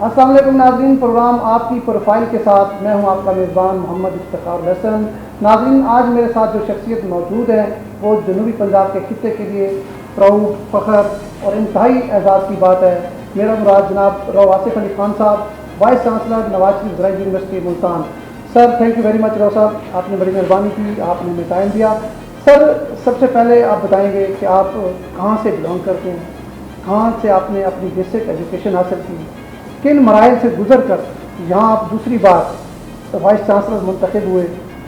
السلام علیکم ناظرین، پروگرام آپ کی پروفائل کے ساتھ میں ہوں آپ کا میزبان محمد افتخار الحسن۔ ناظرین، آج میرے ساتھ جو شخصیت موجود ہے وہ جنوبی پنجاب کے خطے کے لیے پراؤڈ، فخر اور انتہائی اعزاز کی بات ہے۔ میرا مراد جناب رو آصف علی خان صاحب، وائس چانسلر نواز شریف زرعی university Multan. Sir thank you very much Rao صاحب، آپ نے بڑی مہربانی کی، آپ نے ہمیں ٹائم دیا۔ سر سب سے پہلے آپ بتائیں گے کہ آپ کہاں سے بلانگ کرتے ہیں، کہاں سے آپ نے اپنی بیسک ایجوکیشن حاصل کی، کن مراحل سے گزر کر یہاں آپ دوسری بار وائس چانسلر منتخب ہوئے۔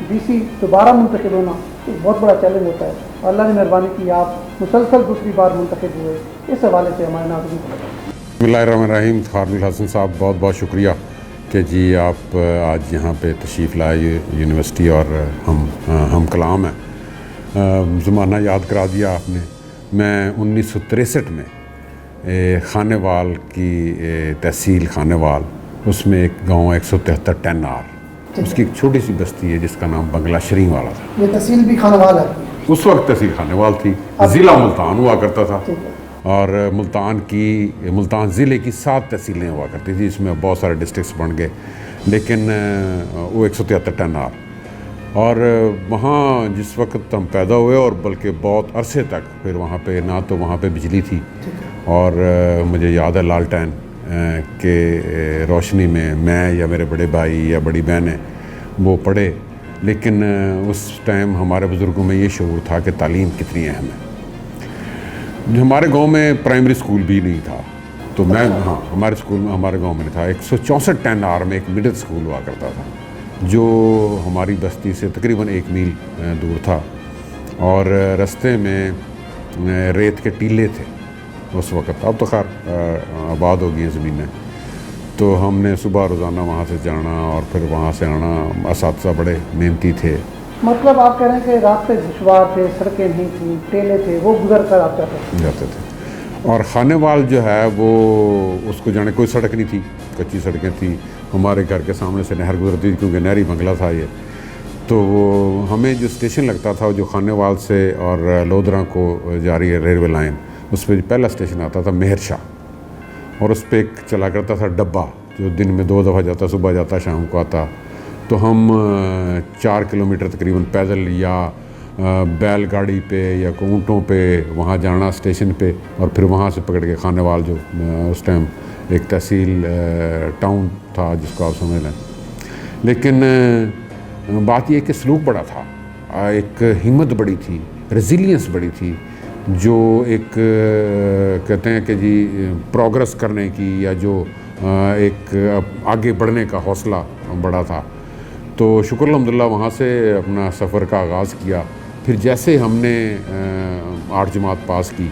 ڈی سی دوبارہ منتخب ہونا ایک بہت بڑا چیلنج ہوتا ہے، اور اللہ نے مہربانی کی آپ مسلسل دوسری بار منتخب ہوئے، اس حوالے سے ہمارے ناظرین کو بتائیں۔ بسم اللہ الرحمن الرحیم۔ خالد الحسن صاحب بہت بہت شکریہ کہ جی آپ آج یہاں پہ تشریف لائے یونیورسٹی، اور ہم کلام ہیں، زمانہ یاد کرا دیا آپ نے۔ میں 1963 میں خانے وال کی تحصیل خانے وال، اس میں ایک گاؤں 173 10 آر، اس کی ایک چھوٹی سی بستی ہے جس کا نام بنگلہ شرین والا تھا۔ یہ تحصیل بھی خانہ وال ہے؟ اس وقت تحصیل خانے وال تھی، ضلع ملتان ہوا کرتا تھا، اور ملتان ضلع کی 7 تحصیلیں ہوا کرتی تھی، اس میں بہت سارے ڈسٹرکٹس بن گئے، لیکن وہ 173 10 آر۔ اور وہاں جس وقت ہم پیدا ہوئے، اور بلکہ بہت عرصے تک پھر وہاں پہ نہ تو وہاں پہ بجلی تھی، اور مجھے یاد ہے لالٹین کے روشنی میں یا میرے بڑے بھائی یا بڑی بہنیں وہ پڑھے، لیکن اس ٹائم ہمارے بزرگوں میں یہ شعور تھا کہ تعلیم کتنی اہم ہے۔ ہمارے گاؤں میں پرائمری اسکول بھی نہیں تھا، تو ہمارے گاؤں میں نہیں تھا۔ 164 10 آر میں ایک مڈل اسکول ہوا کرتا تھا، جو ہماری بستی سے تقریباً 1 میل دور تھا، اور رستے میں ریت کے ٹیلے تھے اس وقت، اب تو خیر آباد ہو گئی ہیں زمینیں۔ تو ہم نے صبح روزانہ وہاں سے جانا اور پھر وہاں سے آنا۔ اساتذہ بڑے محنتی تھے۔ مطلب آپ کہہ رہے ہیں کہ راستے دشوار تھے، سڑکیں نہیں تھیں، ٹیلے تھے، وہ گزر کر آپ جاتے تھے۔ اور خانے وال جو ہے وہ اس کو جانے کوئی سڑک نہیں تھی، کچی سڑکیں تھیں۔ ہمارے گھر کے سامنے سے نہر گزرتی تھی، کیونکہ نہری بنگلہ تھا یہ۔ تو وہ ہمیں جو اسٹیشن لگتا تھا جو خانے وال سے اور لودھراں کو جاری ہے ریلوے لائن، اس پہ پہلا اسٹیشن آتا تھا مہر شاہ، اور اس پہ ایک چلا کرتا تھا ڈبہ جو دن میں 2 دفعہ جاتا، صبح جاتا شام کو آتا۔ تو ہم 4 کلومیٹر تقریباً پیدل یا بیل گاڑی پہ یا اونٹوں پہ وہاں جانا اسٹیشن پہ، اور پھر وہاں سے پکڑ کے خانے وال جو اس ٹائم ایک تحصیل ٹاؤن تھا جس کو آپ سمجھ لیں۔ لیکن بات یہ کہ سلوک بڑا تھا، ایک ہمت بڑی تھی، ریزیلینس بڑی تھی، جو ایک کہتے ہیں کہ جی پروگرس کرنے کی یا جو ایک آگے بڑھنے کا حوصلہ بڑا تھا۔ تو شکر الحمدللہ وہاں سے اپنا سفر کا آغاز کیا۔ پھر جیسے ہم نے 8 جماعت پاس کی،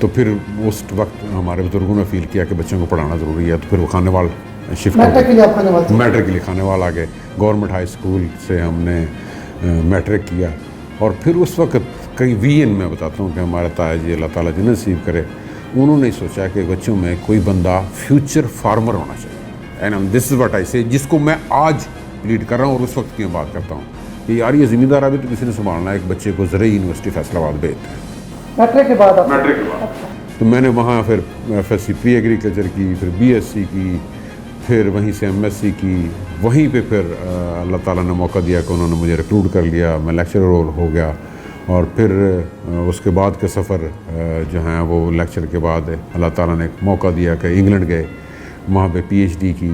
تو پھر اس وقت ہمارے بزرگوں نے فیل کیا کہ بچوں کو پڑھانا ضروری ہے، تو پھر وہ خانے وال شفٹ میٹرک کے لیے خانے وال آ گئے۔ گورنمنٹ ہائی اسکول سے ہم نے میٹرک کیا، اور پھر اس وقت کئی وی این میں بتاتا ہوں کہ ہمارے تایا جی اللہ تعالیٰ جنت نصیب کرے، انہوں نے سوچا کہ بچوں میں کوئی بندہ فیوچر فارمر ہونا چاہیے، and this is what I سے، جس کو میں آج لیڈ کر رہا ہوں اور اس وقت کی میں بات کرتا ہوں کہ یار یہ زمیندار ابھی تو کسی نے سنبھالنا ہے، ایک بچے کو زرعی یونیورسٹی فیصل آباد بھیجتے ہیں میٹرک کے بعد۔ تو میں نے وہاں پھر ایف ایس سی پری ایگریکلچر کی، پھر بی ایس سی کی، پھر وہیں سے ایم ایس سی کی۔ وہیں پہ پھر اللہ تعالیٰ نے موقع دیا کہ انہوں نے مجھے ریکروٹ کر لیا، میں لیکچرر ہو گیا، اور پھر اس کے بعد کے سفر جو ہیں وہ لیکچر کے بعد اللہ تعالیٰ نے ایک موقع دیا کہ انگلینڈ گئے، وہاں پہ پی ایچ ڈی کی،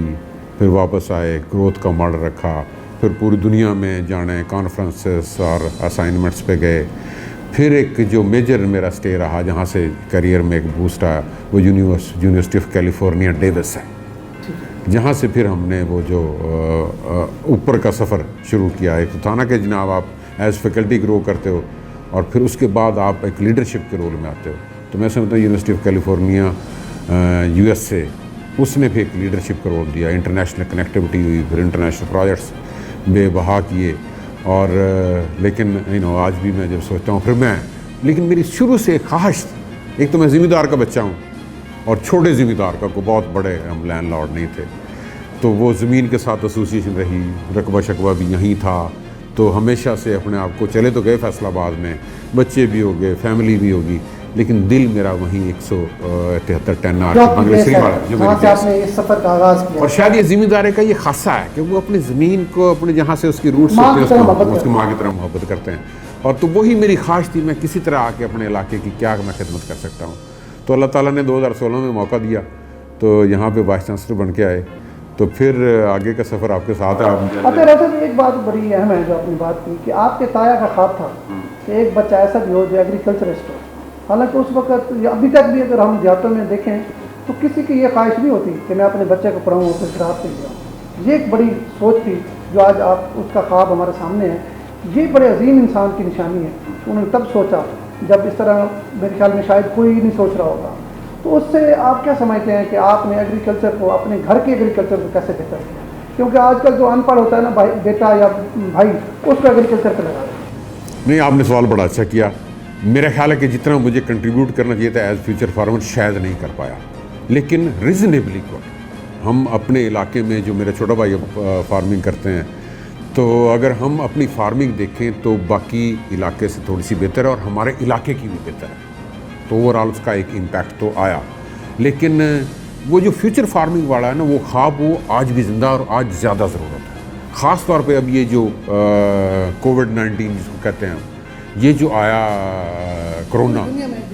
پھر واپس آئے، گروتھ کا ماڈل رکھا، پھر پوری دنیا میں جانے، کانفرنسز اور اسائنمنٹس پہ گئے۔ پھر ایک جو میجر میرا سٹے رہا جہاں سے کیریئر میں ایک بوسٹ آیا، وہ یونیورسٹی آف کیلیفورنیا ڈیوس ہے، جہاں سے پھر ہم نے وہ جو اوپر کا سفر شروع کیا۔ ایک تو تھا نا کہ جناب آپ ایز فیکلٹی گرو کرتے ہو، اور پھر اس کے بعد آپ ایک لیڈرشپ کے رول میں آتے ہو۔ تو میں سمجھتا ہوں university of California U S سے، اس نے بھی ایک لیڈرشپ کا رول دیا، انٹرنیشنل کنیکٹیوٹی ہوئی، پھر انٹرنیشنل پروجیکٹس بے بہا کیے۔ اور لیکن آج بھی میں جب سوچتا ہوں لیکن میری شروع سے ایک خواہش تھی، ایک تو میں ذمہ دار کا بچہ ہوں، اور چھوٹے ذمہ دار کا، کوئی بہت بڑے ہم لینڈ لارڈ نہیں تھے، تو وہ زمین کے ساتھ ایسوسیشن رہی، رقبہ شقبہ بھی یہیں تھا، تو ہمیشہ سے اپنے آپ کو چلے تو گئے فیصل آباد میں، بچے بھی ہو گئے، فیملی بھی ہوگی، لیکن دل میرا وہیں 173 10 جو آپ کی بنگلہ بیس سری ہے، والا جو جہاں میری سے بیس آپ نے اس سفر کا آغاز کیا، اور شاید یہ زمینداری کا یہ خاصہ ہے کہ وہ اپنی زمین کو اپنے جہاں سے اس کی روٹس ماں ہوتے کی طرح محبت ہیں اس کی کرتے ماں کی طرح محبت کرتے ہیں. اور تو وہی میری خواہش تھی میں کسی طرح آ کے اپنے علاقے کی کیا میں خدمت کر سکتا ہوں. تو اللہ تعالیٰ نے 2016 میں موقع دیا تو یہاں پہ وائس چانسلر بن کے آئے. تو پھر آگے کا سفر آپ کے ساتھ ہے. اچھا ایک بات بڑی اہم ہے جو آپ نے بات کی کہ آپ کے تایا کا خواب تھا کہ ایک بچہ ایسا بھی ہو جو ایگریکلچرسٹ ہو. حالانکہ اس وقت یا ابھی تک بھی اگر ہم دیہاتوں میں دیکھیں تو کسی کی یہ خواہش نہیں ہوتی کہ میں اپنے بچے کو پڑھاؤں اور زراعت پہ جاؤں. یہ ایک بڑی سوچ تھی جو آج آپ اس کا خواب ہمارے سامنے ہے. یہ بڑے عظیم انسان کی نشانی ہے. انہوں نے تب سوچا جب اس طرح میرے خیال میں شاید کوئی نہیں سوچ رہا ہوگا. تو اس سے آپ کیا سمجھتے ہیں کہ آپ نے ایگریکلچر کو اپنے گھر کے ایگریکلچر کو کیسے بہتر کیا؟ کیونکہ آج کل جو ان پڑھ ہوتا ہے نا بیٹا یا بھائی اس کو ایگریکلچر پہ لگا دیں. نہیں, آپ نے سوال بڑا اچھا کیا. میرا خیال ہے کہ جتنا مجھے کنٹریبیوٹ کرنا چاہیے تھا ایز فیوچر فارمر شاید نہیں کر پایا, لیکن ریزنیبلی ہم اپنے علاقے میں جو میرا چھوٹا بھائی فارمنگ کرتے ہیں تو اگر ہم اپنی فارمنگ دیکھیں تو باقی علاقے سے تھوڑی سی بہتر ہے اور ہمارے علاقے کی بھی بہتر ہے. تو اوور آل اس کا ایک امپیکٹ تو آیا, لیکن وہ جو فیوچر فارمنگ والا ہے نا وہ خواب وہ آج بھی زندہ اور آج زیادہ ضرورت ہے. خاص طور پہ اب یہ جو کووڈ-19 جس کو کہتے ہیں یہ جو آیا کرونا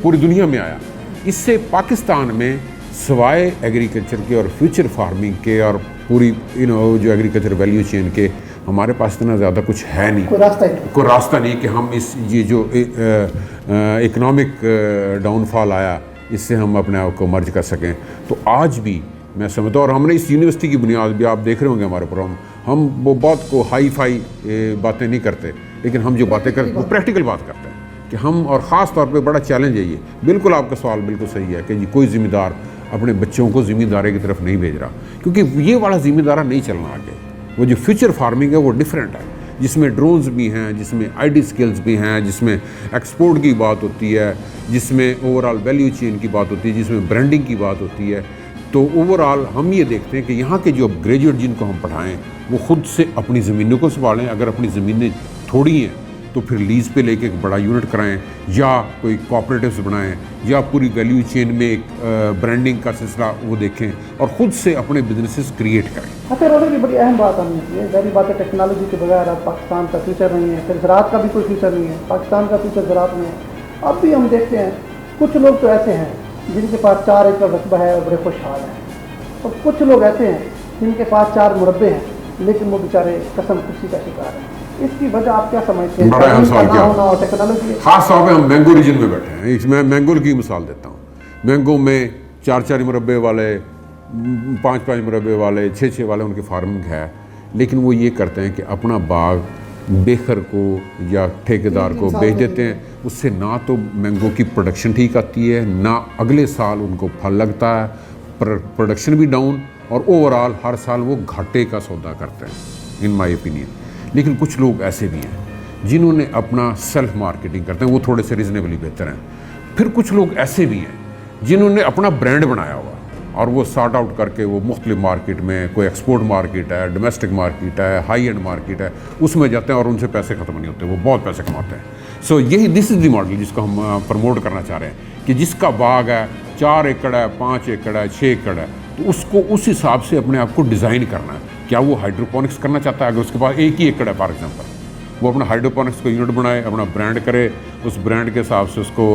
پوری دنیا میں آیا, اس سے پاکستان میں سوائے ایگریکلچر کے اور فیوچر فارمنگ کے اور پوری جو ایگریکلچر ویلیو چین کے ہمارے پاس اتنا زیادہ کچھ ہے نہیں, کوئی راستہ نہیں کہ ہم اس یہ جو اکنامک ڈاؤن فال آیا اس سے ہم اپنے آپ کو مرج کر سکیں. تو آج بھی میں سمجھتا ہوں, اور ہم نے اس یونیورسٹی کی بنیاد بھی آپ دیکھ رہے ہوں گے ہمارے پروگرام, ہم وہ بہت کو ہائی فائی باتیں نہیں کرتے, لیکن ہم جو باتیں کرتے وہ پریکٹیکل بات کرتے ہیں کہ ہم, اور خاص طور پہ بڑا چیلنج ہے یہ. بالکل آپ کا سوال بالکل صحیح ہے کہ جی کوئی ذمہ دار اپنے بچوں کو ذمہ داری کی طرف نہیں بھیج رہا, کیونکہ یہ والا ذمہ دارہ نہیں چلنا آگے. وہ جو فیوچر فارمنگ ہے وہ ڈیفرنٹ ہے, جس میں ڈرونز بھی ہیں, جس میں آئی ٹی سکلز بھی ہیں, جس میں ایکسپورٹ کی بات ہوتی ہے, جس میں اوور آل ویلیو چین کی بات ہوتی ہے, جس میں برانڈنگ کی بات ہوتی ہے. تو اوور آل ہم یہ دیکھتے ہیں کہ یہاں کے جو گریجویٹ جن کو ہم پڑھائیں وہ خود سے اپنی زمینوں کو سنبھالیں. اگر اپنی زمینیں تھوڑی ہیں تو پھر لیز پہ لے کے ایک بڑا یونٹ کرائیں, یا کوئی کوآپریٹیوز بنائیں, یا پوری ویلیو چین میں ایک برانڈنگ کا سلسلہ وہ دیکھیں اور خود سے اپنے بزنسز کریٹ کریں. اچھا روزی کی بڑی اہم بات ہم نے کی ہے, ظاہری بات ہے ٹیکنالوجی کے بغیر اب پاکستان کا فیوچر نہیں ہے, پھر زراعت کا بھی کوئی فیوچر نہیں ہے, پاکستان کا فیوچر زراعت میں ہے. اب بھی ہم دیکھتے ہیں کچھ لوگ تو ایسے ہیں جن کے پاس 4 ایکڑ رقبہ ہے اور بڑے خوشحال ہیں, اور کچھ لوگ ایسے ہیں جن کے پاس 4 مربے ہیں لیکن وہ بیچارے قسم کشی کا شکار ہیں. اس کی وجہ آپ کیا سمجھتے ہیں؟ بڑا اہم سوال کیا, ٹیکنالوجی. خاص طور پہ ہم مینگو ریجن میں بیٹھے ہیں. میں مینگو کی مثال دیتا ہوں. مینگو میں 4 مربے والے, 5 مربے والے, 6 والے ان کی فارمنگ ہے, لیکن وہ یہ کرتے ہیں کہ اپنا باغ بیخر کو یا ٹھیکیدار کو بیچ دیتے ہیں. اس سے نہ تو مینگو کی پروڈکشن ٹھیک آتی ہے, نہ اگلے سال ان کو پھل لگتا ہے, پروڈکشن بھی ڈاؤن, اور اوور آل ہر سال وہ گھاٹے کا سودا کرتے ہیں ان مائی اوپینین. لیکن کچھ لوگ ایسے بھی ہیں جنہوں نے اپنا سیلف مارکیٹنگ کرتے ہیں, وہ تھوڑے سے ریزنیبلی بہتر ہیں. پھر کچھ لوگ ایسے بھی ہیں جنہوں نے اپنا برانڈ بنایا ہوا اور وہ سارٹ آؤٹ کر کے وہ مختلف مارکیٹ میں, کوئی ایکسپورٹ مارکیٹ ہے, ڈومیسٹک مارکیٹ ہے, ہائی اینڈ مارکیٹ ہے, اس میں جاتے ہیں اور ان سے پیسے ختم نہیں ہوتے, وہ بہت پیسے کماتے ہیں. سو یہی دس از دی ماڈل جس کو ہم پروموٹ کرنا چاہ رہے ہیں کہ جس کا باغ ہے 4 ایکڑ ہے, 5 ایکڑ ہے, 6 ایکڑ ہے, تو اس کو اس حساب سے اپنے آپ کو ڈیزائن کرنا ہے. کیا وہ ہائیڈروپونکس کرنا چاہتا ہے؟ اگر اس کے پاس 1 ہی ایکڑ ہے فار ایگزامپل, وہ اپنا ہائیڈروپونکس کو یونٹ بنائے, اپنا برانڈ کرے, اس برانڈ کے حساب سے اس کو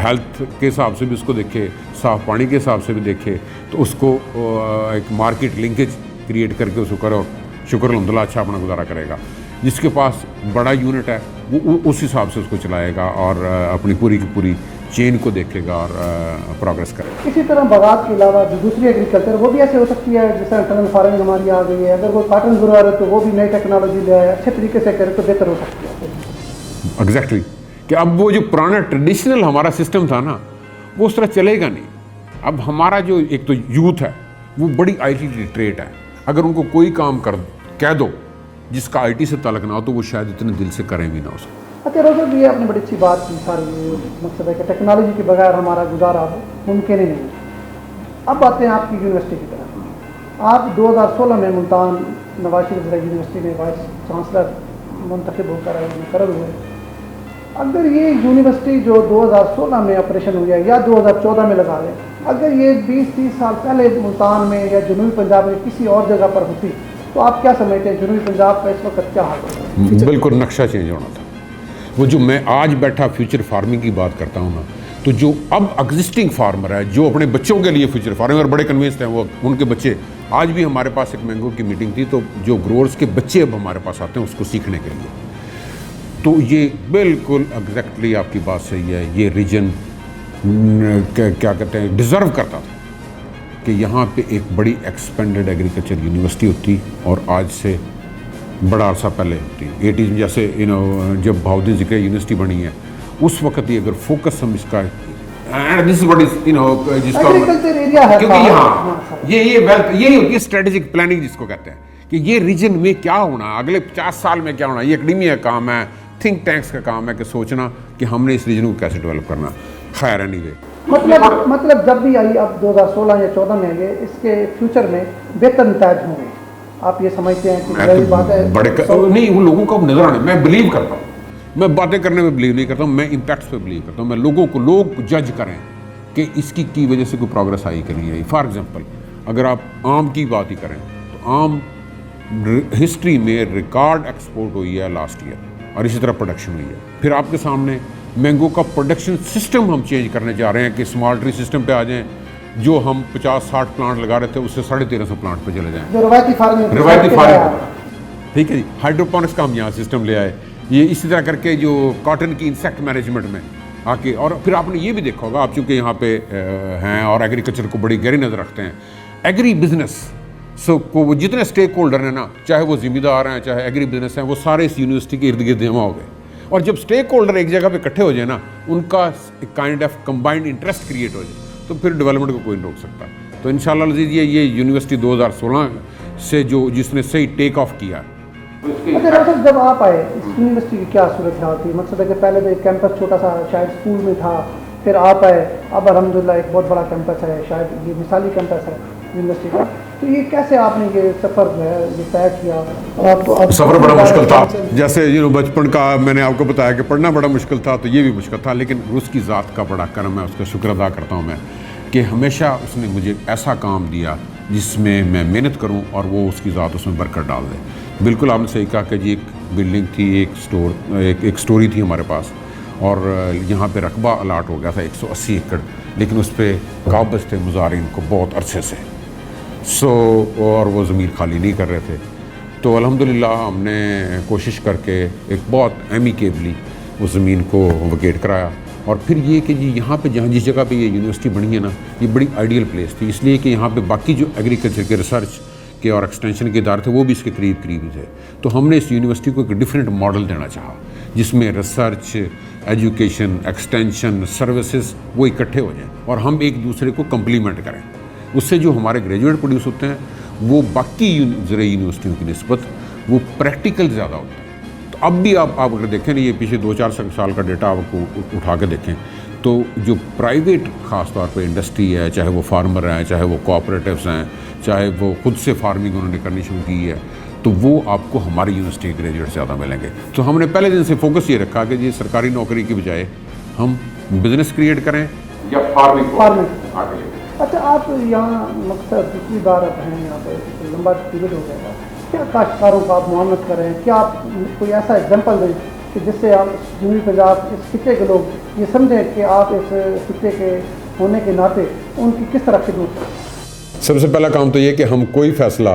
ہیلتھ کے حساب سے بھی اس کو دیکھے, صاف پانی کے حساب سے بھی دیکھے, تو اس کو ایک مارکیٹ لنکیج کریٹ کر کے اس کو کرو, شکر الحمدللہ اچھا اپنا گزارا کرے گا. جس کے پاس بڑا یونٹ ہے وہ اس حساب سے اس کو چلائے گا اور اپنی پوری کی پوری چین کو دیکھے گا اور پروگریس کرے گا. اسی طرح باغات کے علاوہ جو دوسری ایگریکلچر وہ بھی ایسے ہو سکتی ہے, جس طرح ٹنل فارمنگ ہماری آ گئی ہے, اگر کوئی کاٹن ضرور ہے تو وہ بھی نئی ٹیکنالوجی لے آئے, اچھے طریقے سے کرے تو بہتر ہو سکتی ہے. ایگزیکٹلی, کہ اب وہ جو پرانا ٹریڈیشنل ہمارا سسٹم تھا نا وہ اس طرح چلے گا نہیں. اب ہمارا جو ایک تو یوتھ ہے وہ بڑی آئی ٹی لٹریٹ ہے, اگر ان کو کوئی کام کہہ دو جس کا آئی ٹی سے تعلق نہ ہو تو وہ شاید اتنے دل سے کریں بھی نہ اس کو. اچھا روزہ بھی آپ نے بڑی اچھی بات کی, ساری مقصد ہے کہ ٹیکنالوجی کے بغیر ہمارا گزارا ممکن ہی نہیں. اب آتے ہیں آپ کی یونیورسٹی کی طرف. آپ 2016 میں ملتان نواز شریف یونیورسٹی میں وائس چانسلر منتخب ہو کر مقرر ہوئے. اگر یہ یونیورسٹی جو 2016 میں آپریشن ہوئی ہے یا 2014 میں لگا لیں، اگر یہ 20-30 سال پہلے ملتان میں یا جنوبی پنجاب میں کسی اور جگہ پر ہوتی تو آپ کیا سمجھتے ہیں جنوبی پنجاب کا اس وقت کیا حال ہوگا؟ بالکل نقشہ چینج ہونا تھا. وہ جو میں آج بیٹھا فیوچر فارمنگ کی بات کرتا ہوں نا، تو جو اب ایگزسٹنگ فارمر ہے جو اپنے بچوں کے لیے فیوچر فارمر اور بڑے کنوینسڈ ہیں، وہ ان کے بچے آج بھی ہمارے پاس ایک مینگو کی میٹنگ تھی، تو جو گروورز کے بچے اب ہمارے پاس آتے ہیں اس کو سیکھنے کے لیے، تو یہ بالکل ایگزیکٹلی آپ کی بات صحیح ہے. یہ ریجن کیا کہتے ہیں ڈیزرو کرتا تھا کہ یہاں پہ ایک بڑی ایکسپینڈڈ ایگریکلچر یونیورسٹی ہوتی، اور آج سے بڑا عرصہ پہلے ہوتی 80s میں، جیسے جب بہاؤالدین ذکری یونیورسٹی بنی ہے اس وقت یہ اگر فوکس ہم اس کا جس کا کیونکہ یہاں یہ ویلتھ یہی ہوتی ہے اسٹریٹجک پلاننگ جس کو کہتے ہیں کہ یہ ریجن میں کیا ہونا، اگلے 50 سال میں کیا ہونا. یہ اکیڈیمیا کا کام ہے، تھنک ٹینکس کا کام ہے کہ سوچنا کہ ہم نے اس ریجن کو کیسے ڈیولپ کرنا. خیر اینی وے مطلب جب بھی آئی اب 2016 یا 14 میں آئیے، اس کے فیوچر میں بہتر نتائج ہوں گے، آپ یہ سمجھتے ہیں کہ بات ہے؟ نہیں، ان لوگوں کو نظر آنے میں بلیو کرتا ہوں. میں باتیں کرنے میں بلیو نہیں کرتا ہوں، میں امپیکٹس پہ بلیو کرتا ہوں. میں لوگوں کو لوگ جج کریں کہ اس کی وجہ سے کوئی پروگرس آئی کہ نہیں آئی. فار ایگزامپل اگر آپ آم کی بات ہی کریں تو آم ہسٹری میں ریکارڈ ایکسپورٹ ہوئی ہے لاسٹ ایئر، اور اسی طرح پروڈکشن ہوئی ہے. پھر آپ کے سامنے مینگو کا پروڈکشن سسٹم ہم چینج کرنے جا رہے ہیں کہ اسمال ٹری سسٹم پہ آ جائیں. جو ہم 50-60 پلانٹ لگا رہے تھے اس سے 1350 پلانٹ پہ چلے جائیں. روایتی فارمنگ ٹھیک ہے جی. ہائیڈروپونکس کا ہم یہاں سسٹم لے آئے. یہ اسی طرح کر کے جو کاٹن کی انسیکٹ مینجمنٹ میں آ کے، اور پھر آپ نے یہ بھی دیکھا ہوگا، آپ چونکہ یہاں پہ ہیں اور ایگریکلچر کو بڑی گہری نظر رکھتے ہیں، ایگری بزنس کو وہ جتنے اسٹیک ہولڈر ہیں نا، چاہے وہ ذمہ دار ہیں چاہے ایگری بزنس ہیں، وہ سارے اس یونیورسٹی کے ارد گرد جمع ہو گئے. اور جب اسٹیک ہولڈر ایک جگہ پہ اکٹھے ہو جائے نا، ان کا kind of combined interest create ہو جائے، تو پھر ڈیولپمنٹ کو کوئی نہیں روک سکتا. تو انشاءاللہ العزیز یہ یونیورسٹی 2016 سے جس نے صحیح ٹیک آف کیا. اچھا، جب آپ آئے اس یونیورسٹی کی کیا صورت حال تھی؟ مقصد ہے کہ پہلے تو ایک کیمپس چھوٹا سا شاید اسکول میں تھا، پھر آپ آئے، اب الحمدللہ ایک بہت بڑا کیمپس ہے، شاید یہ مثالی کیمپس ہے یونیورسٹی کا. تو یہ کیسے آپ نے یہ سفر جو ہے یہ طے کیا؟ سفر بڑا مشکل تھا، جیسے بچپن کا میں نے آپ کو بتایا کہ پڑھنا بڑا مشکل تھا، تو یہ بھی مشکل تھا. لیکن اس کی ذات کا بڑا کرم ہے، اس کا شکر ادا کرتا ہوں میں کہ ہمیشہ اس نے مجھے ایسا کام دیا جس میں میں محنت کروں اور وہ اس کی ذات اس میں برکت ڈال دے. بالکل آپ نے صحیح کہا کہ جی ایک بلڈنگ تھی، ایک سٹوری تھی ہمارے پاس، اور یہاں پہ رقبہ الاٹ ہو گیا تھا 180 ایکڑ، لیکن اس پہ قابض تھے مزارعین کو بہت عرصے سے، اور وہ زمین خالی نہیں کر رہے تھے. تو الحمدللہ ہم نے کوشش کر کے ایک بہت ایمیکیبلی اس زمین کو ویکیٹ کرایا. اور پھر یہ کہ جی یہاں پہ جس جگہ پہ یہ یونیورسٹی بنی ہے نا، یہ بڑی آئیڈیل پلیس تھی، اس لیے کہ یہاں پہ باقی جو ایگریکلچر کے ریسرچ کے اور ایکسٹینشن کے ادارے تھے وہ بھی اس کے قریب ہی تھے. تو ہم نے اس یونیورسٹی کو ایک ڈفرینٹ ماڈل دینا چاہا جس میں ریسرچ، ایجوکیشن، ایکسٹینشن، سروسز وہ اکٹھے ہو جائیں اور ہم ایک دوسرے کو کمپلیمنٹ کریں. اس سے جو ہمارے گریجویٹ پروڈیوس ہوتے ہیں وہ باقی زرعی یونیورسٹیوں کی نسبت وہ پریکٹیکل زیادہ ہوتا ہے. تو اب بھی آپ اگر دیکھیں نا، یہ پیچھے 2-4 سال کا ڈیٹا آپ کو اٹھا کے دیکھیں تو جو پرائیویٹ خاص طور پہ انڈسٹری ہے، چاہے وہ فارمر ہیں، چاہے وہ کوآپریٹیوز ہیں، چاہے وہ خود سے فارمنگ انہوں نے کرنی شروع کی ہے، تو وہ آپ کو ہماری یونیورسٹی کے گریجویٹ زیادہ ملیں گے. تو ہم نے پہلے دن سے فوکس یہ رکھا کہ یہ سرکاری نوکری کی بجائے ہم بزنس کریٹ کریں یا فارمنگ. اچھا، آپ یہاں مقصد دوسری بار اب ہیں یہاں پہ لمبا پیریڈ ہو جائے گا، کیا کاشتکاروں کو آپ معاونت کریں؟ کیا آپ کوئی ایسا ایگزامپل دیں کہ جس سے آپ جنوبی پنجاب اس خطے کے لوگ یہ سمجھیں کہ آپ اس خطے کے ہونے کے ناطے ان کی کس طرح خدمت کریں؟ سب سے پہلا کام تو یہ کہ ہم کوئی فیصلہ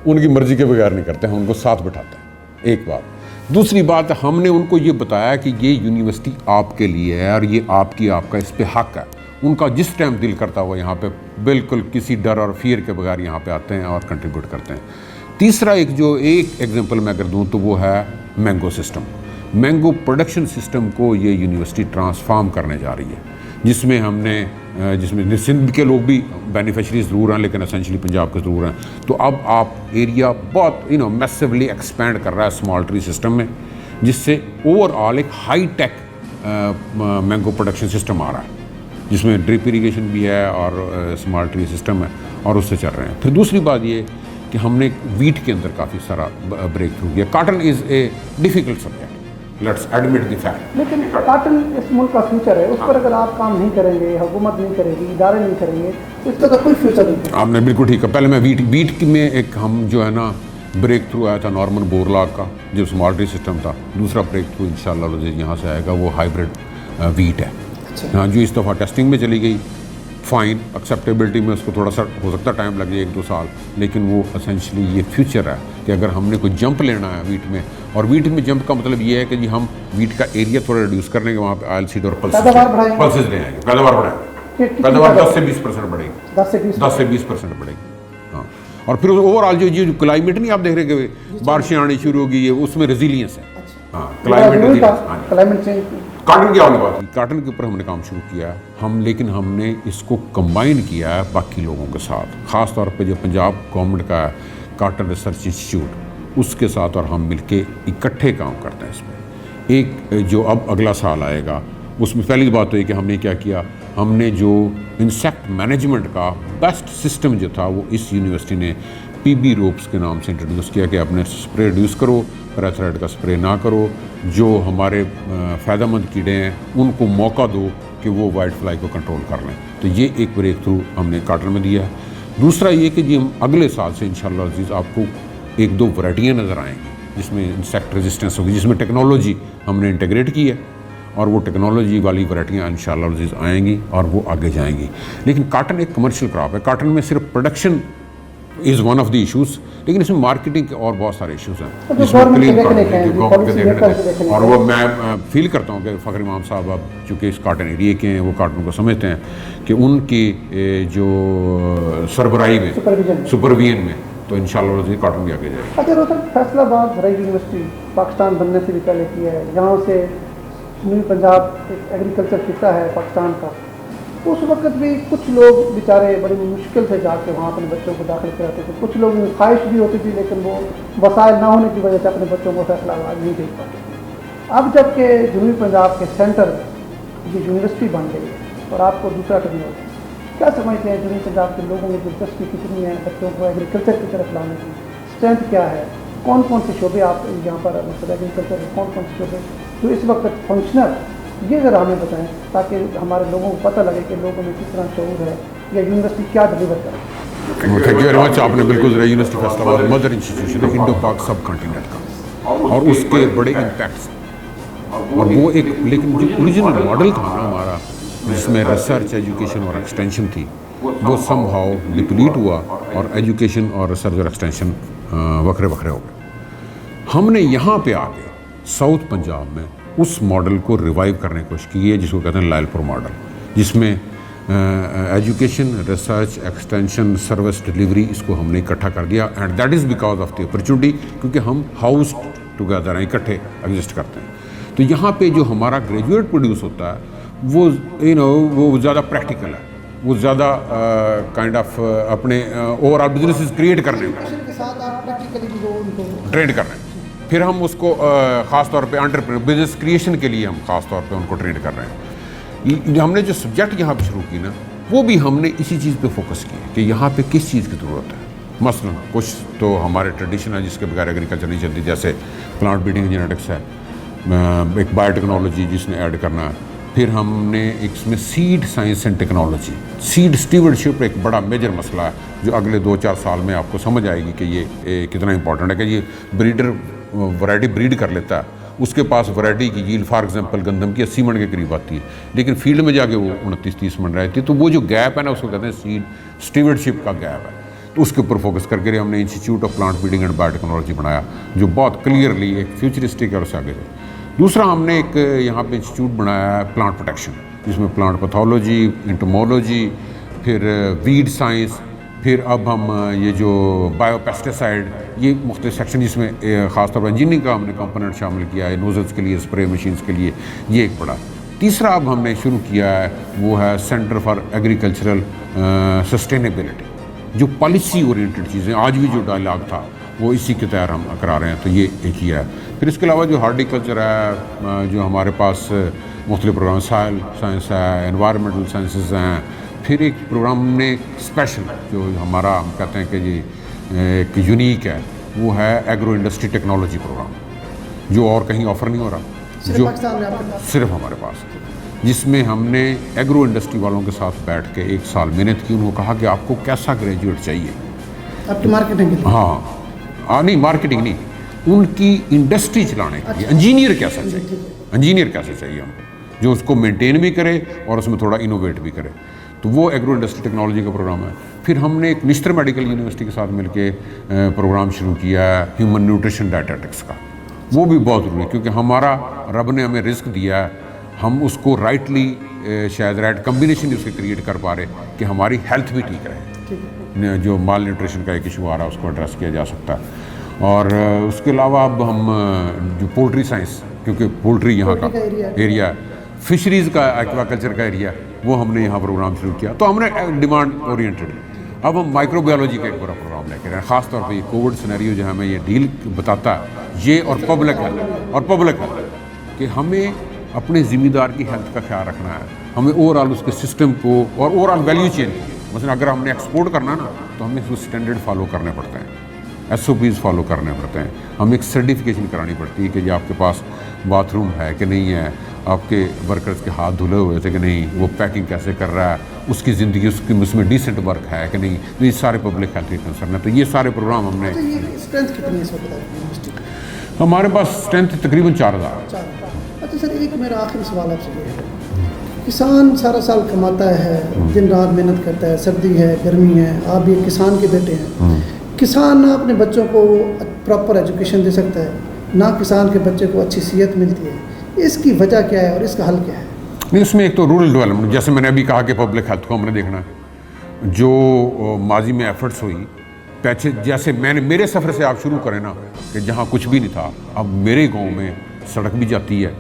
ان کی مرضی کے بغیر نہیں کرتے ہیں، ہم ان کو ساتھ بٹھاتے ہیں، ایک بات. دوسری بات، ہم نے ان کو یہ بتایا کہ یہ یونیورسٹی آپ کے لیے ہے اور یہ آپ کا اس پہ حق ہے. ان کا جس ٹائم دل کرتا ہوا یہاں پہ بالکل کسی ڈر اور فیئر کے بغیر یہاں پہ آتے ہیں اور کنٹریبیوٹ کرتے ہیں. تیسرا ایک ایگزامپل میں اگر دوں تو وہ ہے mango system. Mango production system کو یہ یونیورسٹی ٹرانسفارم کرنے جا رہی ہے، جس میں سندھ کے لوگ بھی بینیفیشریز ضرور ہیں لیکن اسینشلی پنجاب کے ضرور ہیں. تو اب آپ ایریا بہت میسیولی ایکسپینڈ کر رہا ہے اسمال ٹری سسٹم میں، جس سے اوور آل ایک high tech mango production system آ رہا ہے، جس میں ڈرپ اریگیشن بھی ہے اور اسمال ٹری سسٹم ہے، اور اس سے چل رہے ہیں. پھر دوسری بات یہ کہ ہم نے ویٹ کے اندر کافی سارا بریک تھرو کیا. Cotton is a difficult subject, let's admit the fact. لیکن کاٹن اس ملک کا فیوچر ہے, اس پر اگر آپ کام نہیں کریں گے, حکومت نہیں کرے گی, ادارے نہیں کریں گے, اس کا کوئی فیوچر نہیں. آپ نے بالکل ٹھیک ہے. پہلے میں ویٹ میں ایک ہم جو ہے نا بریک تھرو آیا تھا نارمن بورلاگ کا جو اسمارٹری سسٹم تھا. دوسرا بریک تھرو انشاءاللہ یہاں سے آئے گا, وہ ہائیبرڈ ویٹ ہے. ہاں, جو اس دفعہ ٹیسٹنگ میں چلی گئی, فائن ایکسیپٹیبلٹی میں اس کو تھوڑا سا ہو سکتا ہے ٹائم لگ جائے 1-2 سال, لیکن وہ اسینشلی یہ فیوچر ہے کہ اگر ہم نے کوئی جمپ لینا ہے ویٹ میں, اور ویٹ میں جمپ کا مطلب یہ ہے کہ جی ہم ویٹ کا ایریا تھوڑا ریڈیوس کر لیں گے, وہاں پہ آئل سیڈ اور پلسز لے آئیں گے, پیداوار بڑھائیں, پیداوار 10 سے 20% بڑھے گی, 10 سے 20% بڑھے گی. ہاں, اور پھر اوور آل جو کلائمیٹ نہیں آپ دیکھ رہے کہ بارشیں آنی شروع ہو گئی ہے, اس میں ریزیلینس ہے. ہاں, کلائمیٹ چینج. کاٹن کی بات, کاٹن کے اوپر ہم نے کام شروع کیا ہے لیکن ہم نے اس کو کمبائن کیا ہے باقی لوگوں کے ساتھ, خاص طور پہ جو پنجاب گورنمنٹ کا ہے کاٹن ریسرچ انسٹیٹیوٹ, اس کے ساتھ اور ہم مل کے اکٹھے کام کرتے ہیں اس میں. ایک جو اب اگلا سال آئے گا اس میں پہلی بات تو یہ کہ ہم نے کیا ہم نے جو انسیکٹ مینجمنٹ کا بیسٹ سسٹم جو تھا وہ اس یونیورسٹی نے PB روپس کے نام سے انٹروڈیوس کیا کہ اپنے اسپرے ریڈیوس کرو, پیراتھرائڈ کا اسپرے نہ کرو, جو ہمارے فائدہ مند کیڑے ہیں ان کو موقع دو کہ وہ وائٹ فلائی کو کنٹرول کر لیں. تو یہ ایک بریک تھرو ہم نے کاٹن میں دیا ہے. دوسرا یہ کہ جی ہم اگلے سال سے انشاءاللہ عزیز آپ کو 1-2 ورائٹیاں نظر آئیں گی جس میں انسیکٹ ریزسٹنس ہوگی, جس میں ٹیکنالوجی ہم نے انٹیگریٹ کی ہے, اور وہ ٹیکنالوجی والی ورائٹیاں انشاءاللہ عزیز آئیں گی اور وہ آگے جائیں گی. لیکن کاٹن ایک کمرشل کراپ ہے, کاٹن میں صرف production is one of the issues, لیکن اس میں مارکیٹنگ کے اور بہت سارے ایشوز ہیں جس میں اور وہ میں فیل کرتا ہوں کہ فخر امام صاحب اب چونکہ اس کاٹن ایریے کے ہیں, وہ کاٹن کو سمجھتے ہیں کہ ان کی جو سربراہی میں سپرویژن میں تو انشاءاللہ کاٹن بھی آگے جائے گا. اچھا روہتک, فیصل آباد زرعی یونیورسٹی پاکستان بننے سے بھی پہلے کی ہے, یہاں سے جنوبی پنجاب ایک ایگریکلچر خطہ ہے پاکستان کا, اس وقت بھی کچھ لوگ بیچارے بڑی مشکل سے جا کے وہاں اپنے بچوں کو داخل کراتے تھے, کچھ لوگوں کی خواہش بھی ہوتی تھی لیکن وہ وسائل نہ ہونے کی وجہ سے اپنے بچوں کو فیصلہ آباد نہیں بھیج پاتے. اب جب کہ جنوبی پنجاب کے سینٹر یہ یونیورسٹی بن گئی ہے اور آپ کو دوسرا ٹرن ہو, کیا سمجھتے ہیں جنوبی پنجاب کے لوگوں میں دلچسپی کتنی ہے بچوں کو ایگریکلچر کی طرف لانے کی, اسٹرینتھ کیا ہے, کون کون سے شعبے آپ یہاں پر مطلب ایگریکلچر کے کون کون سے شعبے جو اس وقت فنکشنل, یہ ذرا ہمیں بتائیں تاکہ ہمارے لوگوں کو پتہ لگے کہ لوگوں میں کس طرح شعور ہے یا یونیورسٹی کیا ڈلیور کرے. تھینک یو ویری مچ. آپ نے بالکل ذرا یونیورسٹی فیصل آباد مدر انسٹیٹیوشن ہے انڈو پاک سب کانٹیننٹ کا, اور اس کے بڑے امپیکٹس, اور وہ ایک لیکن جو اوریجنل ماڈل تھا نا ہمارا جس میں ریسرچ ایجوکیشن اور ایکسٹینشن تھی, وہ سم ہاؤ ڈپلیٹ ہوا اور ایجوکیشن اور ریسرچ اور ایکسٹینشن وکھرے ہو گئے. ہم نے یہاں پہ آ کے ساؤتھ پنجاب میں اس ماڈل کو ریوائیو کرنے کی کوشش کی ہے جس کو کہتے ہیں لائل پور ماڈل, جس میں education, research, extension, service delivery اس کو ہم نے اکٹھا کر دیا. And that is because of the opportunity, کیونکہ ہم ہاؤس ٹوگیدر ہیں, اکٹھے ایگزسٹ کرتے ہیں. تو یہاں پہ جو ہمارا گریجویٹ پروڈیوس ہوتا ہے وہ زیادہ پریکٹیکل ہے, وہ زیادہ کائنڈ آف اپنے اوور آل بزنس کریٹ کرنے میں ٹرینڈ کر رہے ہیں. پھر ہم اس کو خاص طور پہ انٹرپرینور بزنس کریشن کے لیے ہم خاص طور پہ ان کو ٹرینڈ کر رہے ہیں. ہم نے جو سبجیکٹ یہاں پہ شروع کی نا, وہ بھی ہم نے اسی چیز پہ فوکس کیا کہ یہاں پہ کس چیز کی ضرورت ہے. مثلا کچھ تو ہمارے ٹریڈیشن ہے جس کے بغیر ایگریکلچر نہیں چلتی, جیسے پلانٹ بریڈنگ جینیٹکس ہے, ایک بایو ٹیکنالوجی جس نے ایڈ کرنا ہے. پھر ہم نے اس میں seed science and technology, seed stewardship ایک بڑا میجر مسئلہ ہے جو اگلے 2-4 سال میں آپ کو سمجھ آئے گی کہ یہ کتنا امپورٹنٹ ہے. کہ یہ بریڈر ورائٹی بریڈ کر لیتا ہے, اس کے پاس ورائٹی کی ییلڈ فار ایگزامپل گندم کی 80 من کے قریب آتی ہے, لیکن فیلڈ میں جا کے وہ 29-30 من رہتی ہے. تو وہ جو گیپ ہے نا, اس کو کہتے ہیں سیڈ اسٹیورڈشپ کا گیپ ہے. تو اس کے اوپر فوکس کر کے ہم نے institute of plant breeding and biotechnology بنایا جو بہت کلیئرلی ایک فیوچرسٹک ہے اور اس سے آگے جائے. دوسرا ہم نے ایک یہاں پہ انسٹیٹیوٹ بنایا ہے پلانٹ پروٹیکشن, جس میں پلانٹ پیتھولوجی, انٹومولوجی, پھر ویڈ سائنس, پھر اب ہم یہ جو بایو پیسٹیسائڈ, یہ مختلف سیکشن جس میں خاص طور پر انجینئرنگ کا ہم نے کمپوننٹ شامل کیا ہے, نوزلس کے لیے, اسپرے مشینس کے لیے, یہ ایک بڑا. تیسرا اب ہم نے شروع کیا ہے وہ ہے سینٹر فار ایگریکلچرل سسٹینیبلٹی, جو پالیسی اورینٹڈ چیزیں, آج بھی جو ڈائلاگ تھا وہ اسی کے تحت ہم کرا رہے ہیں. تو یہ ایک ہی ہے. پھر اس کے علاوہ جو ہارٹیکلچر ہے, جو ہمارے پاس مختلف پروگرام, سائل سائنس ہے, انوائرمنٹل سائنسز ہیں. پھر ایک پروگرام نے اسپیشل جو ہمارا ہم کہتے ہیں کہ جی ایک یونیک ہے, وہ ہے ایگرو انڈسٹری ٹیکنالوجی پروگرام, جو اور کہیں آفر نہیں ہو رہا. صرف پاکستان میں آپ کے پاس؟ صرف ہمارے پاس، جس میں ہم نے ایگرو انڈسٹری والوں کے ساتھ بیٹھ کے 1 سال محنت کی. انہوں نے کہا کہ آپ کو کیسا گریجویٹ چاہیے آپ کی مارکیٹنگ کے لیے؟ ہاں نہیں مارکیٹنگ نہیں، ان کی انڈسٹری چلانے کے لیے. انجینئر کیسا چاہیے، انجینئر کیسے چاہیے ہم کو جو اس کو مینٹین بھی کرے اور اس میں تھوڑا انوویٹ بھی کرے. تو وہ ایگرو انڈسٹری ٹیکنالوجی کا پروگرام ہے. پھر ہم نے ایک نشتر میڈیکل یونیورسٹی کے ساتھ مل کے پروگرام شروع کیا ہے ہیومن نیوٹریشن ڈائٹیٹکس کا. وہ بھی بہت ضروری ہے کیونکہ ہمارا رب نے ہمیں رزق دیا ہے، ہم اس کو رائٹلی شاید رائٹ کمبینیشن اس کے کریٹ کر پا رہے کہ ہماری ہیلتھ بھی ٹھیک رہے. جو مال نیوٹریشن کا ایک ایشو آ رہا ہے اس کو ایڈریس کیا جا سکتا ہے. اور اس کے علاوہ اب ہم جو پولٹری سائنس، کیونکہ پولٹری یہاں کا ایریا ہے، فشریز کا ایکوا کلچر کا ایریا ہے، وہ ہم نے یہاں پروگرام شروع کیا. تو ہم نے ڈیمانڈ اورینٹڈ. اب ہم مائکرو بایولوجی کا ایک پورا پروگرام لے کے رہے ہیں، خاص طور پہ یہ کووڈ سینیریو جو ہمیں یہ ڈیل بتاتا ہے یہ، اور پبلک ہیلتھ کہ ہمیں اپنے ذمہ دار کی ہیلتھ کا خیال رکھنا ہے. ہمیں اوور آل اس کے سسٹم کو اور اوور آل ویلیو چین، مثلا اگر ہم نے ایکسپورٹ کرنا نا تو ہمیں اس اسٹینڈرڈ فالو کرنے پڑتے ہیں، SOPs فالو کرنے پڑتے ہیں. ہمیں ایک سرٹیفکیشن کرانی پڑتی ہے کہ یہ آپ کے پاس باتھ روم ہے کہ نہیں ہے، آپ کے ورکرز کے ہاتھ دھلے ہوئے تھے کہ نہیں، وہ پیکنگ کیسے کر رہا ہے، اس کی زندگی اس میں ڈیسنٹ ورک ہے کہ نہیں. تو یہ سارے پبلک ہیلتھ کے کنسرن ہیں. تو یہ سارے پروگرام ہم نے. اسٹرینتھ کتنی ہے اس وقت؟ ہمارے پاس اسٹرینتھ تقریباً 4000. اچھا سر، ایک میرا آخری سوال آپ سے یہ ہے، کسان سارا سال کماتا ہے، دن رات محنت کرتا ہے، سردی ہے گرمی ہے، آپ بھی ایک کسان کے بیٹے ہیں. کسان نہ اپنے بچوں کو پراپر ایجوکیشن دے سکتا ہے، نہ کسان کے بچے کو اچھی صحت ملتی ہے. اس کی وجہ کیا ہے اور اس کا حل کیا ہے؟ نہیں، اس میں ایک تو رورل ڈیولپمنٹ، جیسے میں نے ابھی کہا کہ پبلک ہیلتھ کو ہم نے دیکھنا ہے. جو ماضی میں ایفرٹس ہوئی پیچھے، جیسے میرے سفر سے آپ شروع کریں نا کہ جہاں کچھ بھی نہیں تھا، اب میرے گاؤں میں سڑک بھی جاتی ہے،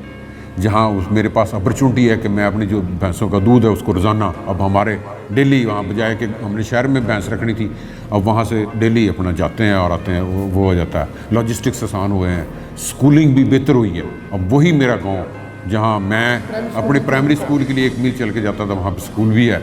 جہاں میرے پاس اپرچونٹی ہے کہ میں اپنی جو بھینسوں کا دودھ ہے اس کو روزانہ، اب ہمارے ڈیلی وہاں بجائے کہ ہم نے شہر میں بھینس رکھنی تھی، اب وہاں سے ڈیلی اپنا جاتے ہیں اور آتے ہیں، وہ ہو جاتا ہے. لاجسٹکس آسان ہوئے ہیں، اسکولنگ بھی بہتر ہوئی ہے. اب وہی میرا گاؤں جہاں میں اپنے پرائمری اسکول کے لیے 1 میل چل کے جاتا تھا، وہاں پہ اسکول بھی ہے.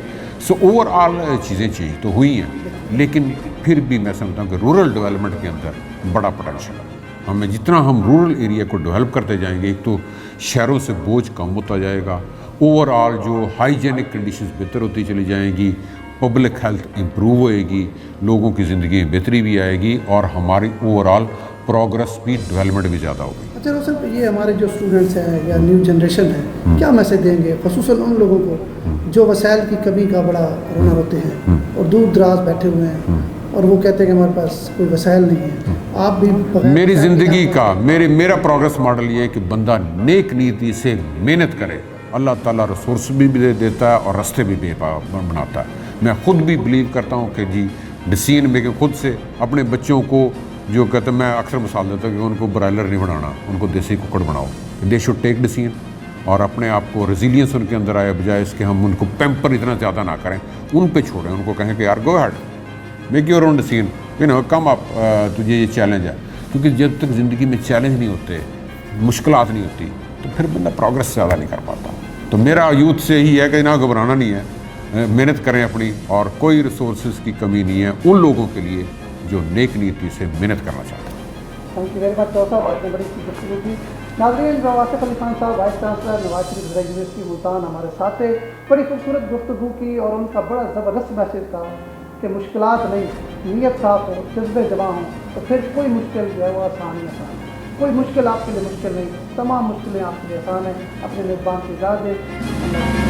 سو اوور آل چیزیں چاہیے تو ہوئی ہیں، لیکن پھر بھی میں سمجھتا ہوں کہ رورل ڈیولپمنٹ کے اندر بڑا پوٹینشیل ہے. ہمیں جتنا ہم رورل ایریا کو ڈیولپ کرتے جائیں گے، ایک تو شہروں سے بوجھ کم ہوتا جائے گا، اوور آل جو ہائیجینک کنڈیشنز بہتر ہوتی چلی جائیں گی، پبلک ہیلتھ امپروو ہوئے گی، لوگوں کی زندگی میں بہتری بھی آئے گی، اور ہماری اوور آل پروگرس بھی، ڈیولپمنٹ بھی زیادہ ہوگی. اچھا سر، یہ ہمارے جو اسٹوڈنٹس ہیں یا نیو جنریشن ہے، کیا میسج دیں گے خصوصاً ان لوگوں کو جو وسائل کی کمی کا بڑا رونا ہوتے ہیں اور دور دراز بیٹھے ہوئے ہیں اور وہ کہتے ہیں کہ ہمارے پاس کوئی وسائل نہیں ہے؟ آپ بھی میری زندگی کا میرا پروگرس ماڈل یہ ہے کہ بندہ نیک نیتی سے محنت کرے، اللہ تعالیٰ ریسورس بھی دیتا ہے اور راستے بھی بناتا ہے. میں خود بھی بلیو کرتا ہوں کہ جی ڈیسیژن میکنگ خود سے. اپنے بچوں کو جو کہتے ہیں، میں اکثر مثال دیتا ہوں کہ ان کو برائلر نہیں بنانا، ان کو دیسی ککڑ بناؤ. دے شوڈ ٹیک ڈیسیژن اور اپنے آپ کو ریزیلینس ان کے اندر آئے، بجائے اس کے ہم ان کو پیمپر اتنا زیادہ نہ کریں، ان پہ چھوڑیں، ان کو کہیں کہ یار go ahead make your own decision, come up, تجھے یہ چیلنج ہے. کیونکہ جب تک زندگی میں چیلنج نہیں ہوتے، مشکلات نہیں ہوتی، تو پھر بندہ پروگرس زیادہ نہیں کر پاتا. تو میرا یوتھ سے یہی ہے کہ نہ گھبرانا نہیں ہے، محنت کریں اپنی، اور کوئی ریسورسز کی کمی نہیں ہے ان لوگوں کے لیے جو نیک نیتی سے محنت کرنا چاہتے ہیں. تھینک یو ویری مچ صاحب، آپ نے بڑی سی گفتگو کی. ناظرین، آصف علی خان صاحب وائس چانسلر نواز شریف زرعی یونیورسٹی ملتان ہمارے ساتھ تھے. بڑی خوبصورت گفتگو کی اور ان کا بڑا زبردست میسج تھا کہ مشکلات نہیں، نیت صاف ہو، جذبے جمع ہوں تو پھر کوئی مشکل جو ہے وہ آسان ہی آسان ہے. کوئی مشکل آپ کے لیے مشکل نہیں، تمام مشکلیں آپ کے لیے آسان ہیں. اپنے میزبان کی اجازت دیں.